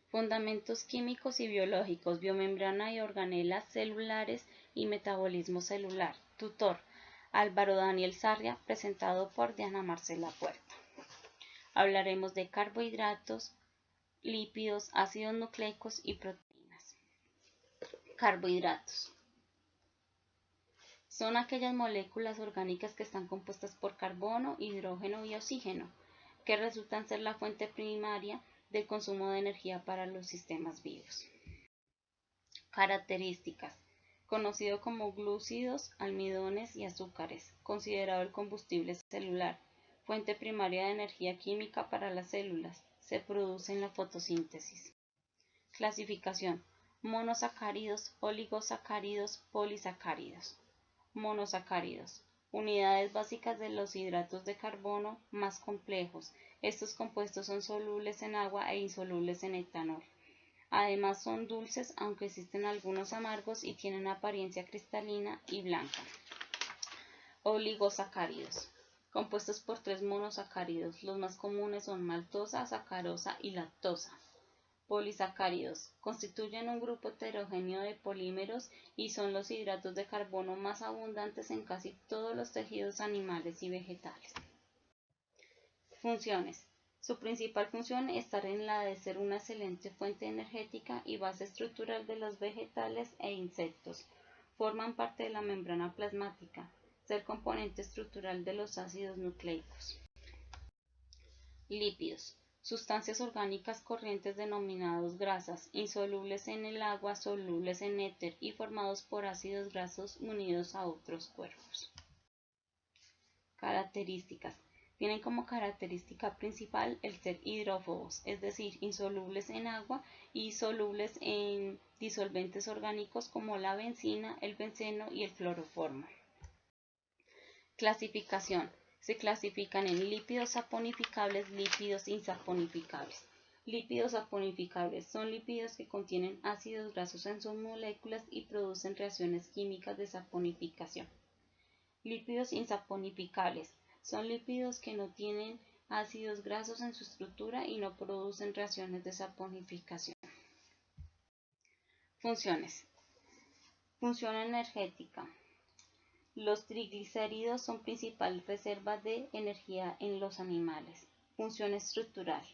Fundamentos químicos y biológicos, biomembrana y organelas celulares y metabolismo celular. Tutor, Álvaro Daniel Sarria, presentado por Diana Marcela Puerta. Hablaremos de carbohidratos, lípidos, ácidos nucleicos y proteínas. Carbohidratos. Son aquellas moléculas orgánicas que están compuestas por carbono, hidrógeno y oxígeno, que resultan ser la fuente primaria del consumo de energía para los sistemas vivos. Características. Conocido como glúcidos, almidones y azúcares, considerado el combustible celular, fuente primaria de energía química para las células, se produce en la fotosíntesis. Clasificación. Monosacáridos, oligosacáridos, polisacáridos. Monosacáridos. Unidades básicas de los hidratos de carbono más complejos. Estos compuestos son solubles en agua e insolubles en etanol. Además son dulces, aunque existen algunos amargos y tienen apariencia cristalina y blanca. Oligosacáridos. Compuestos por 3 monosacáridos. Los más comunes son maltosa, sacarosa y lactosa. Polisacáridos. Constituyen un grupo heterogéneo de polímeros y son los hidratos de carbono más abundantes en casi todos los tejidos animales y vegetales. Funciones. Su principal función está en la de ser una excelente fuente energética y base estructural de los vegetales e insectos. Forman parte de la membrana plasmática, ser componente estructural de los ácidos nucleicos. Lípidos. Sustancias orgánicas corrientes denominados grasas, insolubles en el agua, solubles en éter y formados por ácidos grasos unidos a otros cuerpos. Características. Tienen como característica principal el ser hidrófobos, es decir, insolubles en agua y solubles en disolventes orgánicos como la benzina, el benceno y el cloroformo. Clasificación. Se clasifican en lípidos saponificables, lípidos insaponificables. Lípidos saponificables son lípidos que contienen ácidos grasos en sus moléculas y producen reacciones químicas de saponificación. Lípidos insaponificables son lípidos que no tienen ácidos grasos en su estructura y no producen reacciones de saponificación. Funciones. Función energética. Los triglicéridos son principal reserva de energía en los animales. Función estructural.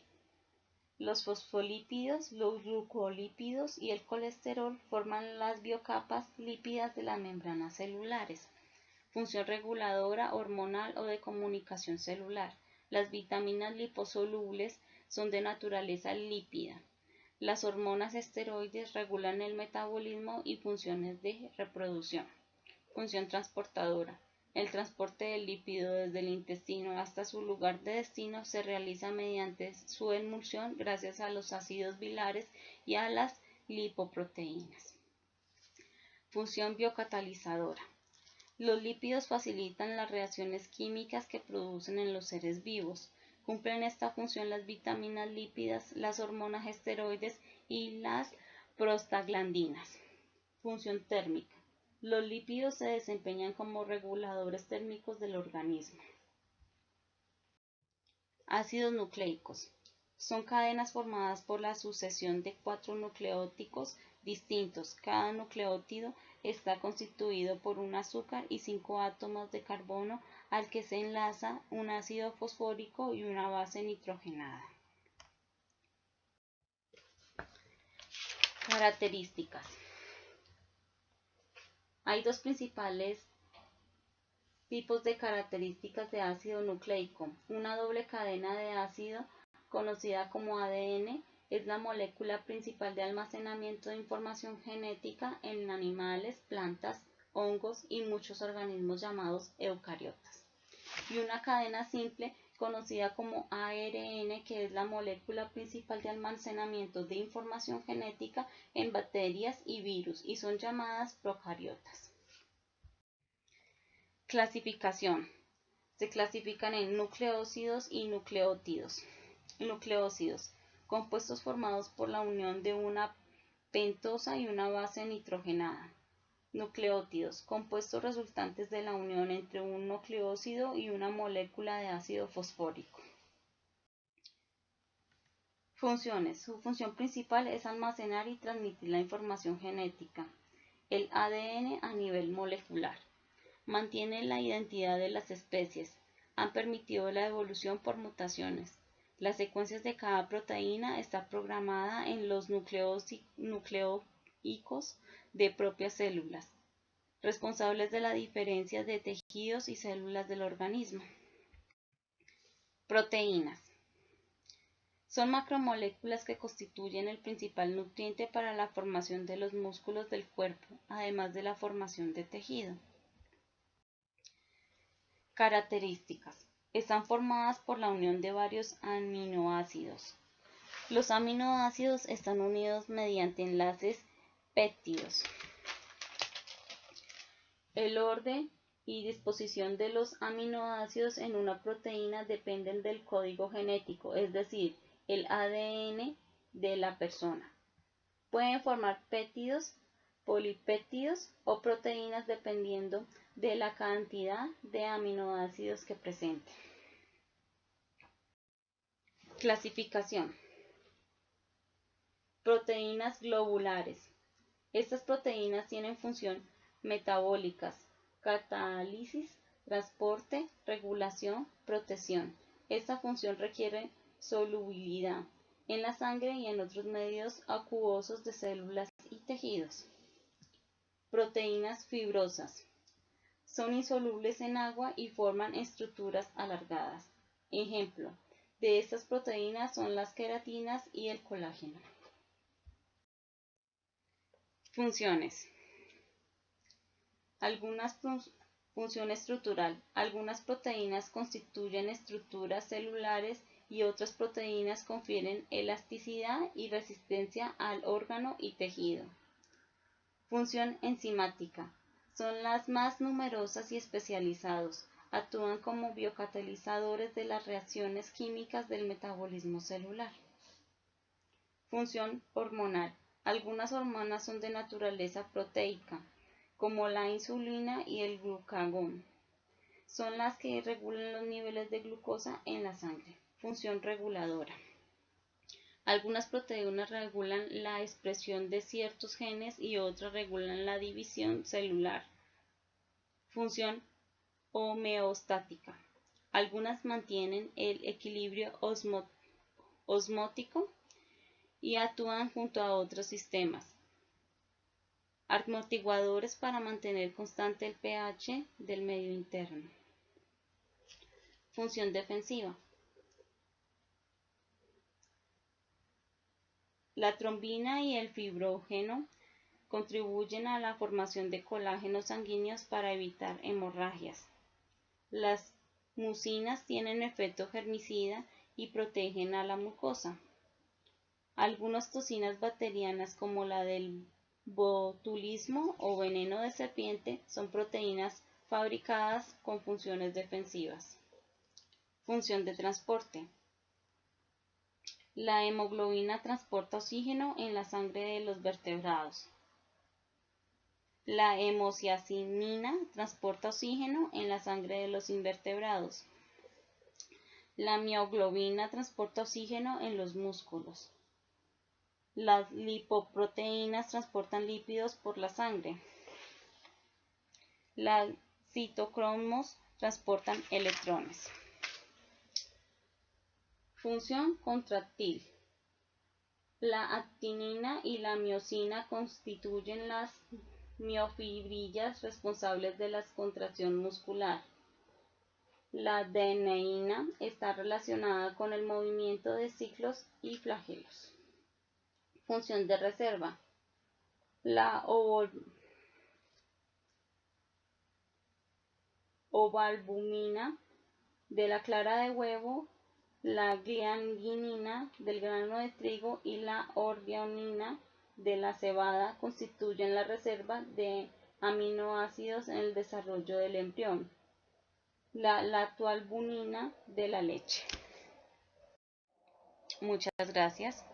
Los fosfolípidos, los glucolípidos y el colesterol forman las biocapas lípidas de las membranas celulares. Función reguladora, hormonal o de comunicación celular. Las vitaminas liposolubles son de naturaleza lípida. Las hormonas esteroides regulan el metabolismo y funciones de reproducción. Función transportadora. El transporte del lípido desde el intestino hasta su lugar de destino se realiza mediante su emulsión gracias a los ácidos bilares y a las lipoproteínas. Función biocatalizadora. Los lípidos facilitan las reacciones químicas que producen en los seres vivos. Cumplen esta función las vitaminas lípidas, las hormonas esteroides y las prostaglandinas. Función térmica. Los lípidos se desempeñan como reguladores térmicos del organismo. Ácidos nucleicos. Son cadenas formadas por la sucesión de 4 nucleótidos distintos. Cada nucleótido está constituido por un azúcar y 5 átomos de carbono al que se enlaza un ácido fosfórico y una base nitrogenada. Características. Hay dos principales tipos de características de ácido nucleico. Una doble cadena de ácido, conocida como ADN, es la molécula principal de almacenamiento de información genética en animales, plantas, hongos y muchos organismos llamados eucariotas. Y una cadena simple, conocida como ARN, que es la molécula principal de almacenamiento de información genética en bacterias y virus, y son llamadas procariotas. Clasificación. Se clasifican en nucleócidos y nucleótidos. Nucleócidos, compuestos formados por la unión de una pentosa y una base nitrogenada. Nucleótidos, compuestos resultantes de la unión entre un nucleócido y una molécula de ácido fosfórico. Funciones. Su función principal es almacenar y transmitir la información genética, el ADN a nivel molecular. Mantienen la identidad de las especies. Han permitido la evolución por mutaciones. Las secuencias de cada proteína está programada en los nucleoicos de propias células, responsables de la diferencia de tejidos y células del organismo. Proteínas. Son macromoléculas que constituyen el principal nutriente para la formación de los músculos del cuerpo, además de la formación de tejido. Características. Están formadas por la unión de varios aminoácidos. Los aminoácidos están unidos mediante enlaces péptidos. El orden y disposición de los aminoácidos en una proteína dependen del código genético, es decir, el ADN de la persona. Pueden formar péptidos, polipéptidos o proteínas dependiendo de la cantidad de aminoácidos que presenten. Clasificación. Proteínas globulares. Estas proteínas tienen función metabólicas, catálisis, transporte, regulación, protección. Esta función requiere solubilidad en la sangre y en otros medios acuosos de células y tejidos. Proteínas fibrosas. Son insolubles en agua y forman estructuras alargadas. Ejemplo de estas proteínas son las queratinas y el colágeno. Funciones. Función estructural. Algunas proteínas constituyen estructuras celulares y otras proteínas confieren elasticidad y resistencia al órgano y tejido. Función enzimática. Son las más numerosas y especializados. Actúan como biocatalizadores de las reacciones químicas del metabolismo celular. Función hormonal. Algunas hormonas son de naturaleza proteica, como la insulina y el glucagón. Son las que regulan los niveles de glucosa en la sangre. Función reguladora. Algunas proteínas regulan la expresión de ciertos genes y otras regulan la división celular. Función homeostática. Algunas mantienen el equilibrio osmótico y actúan junto a otros sistemas. Amortiguadores para mantener constante el pH del medio interno. Función defensiva. La trombina y el fibrógeno contribuyen a la formación de colágenos sanguíneos para evitar hemorragias. Las mucinas tienen efecto germicida y protegen a la mucosa. Algunas toxinas bacterianas como la del botulismo o veneno de serpiente son proteínas fabricadas con funciones defensivas. Función de transporte. La hemoglobina transporta oxígeno en la sangre de los vertebrados. La hemocianinina transporta oxígeno en la sangre de los invertebrados. La mioglobina transporta oxígeno en los músculos. Las lipoproteínas transportan lípidos por la sangre. Las citocromos transportan electrones. Función contractil. La actinina y la miosina constituyen las miofibrillas responsables de la contracción muscular. La adhereína está relacionada con el movimiento de ciclos y flagelos. Función de reserva. La ovalbumina de la clara de huevo, la gliadinina del grano de trigo y la organoína de la cebada constituyen la reserva de aminoácidos en el desarrollo del embrión. La lactoalbumina de la leche. Muchas gracias.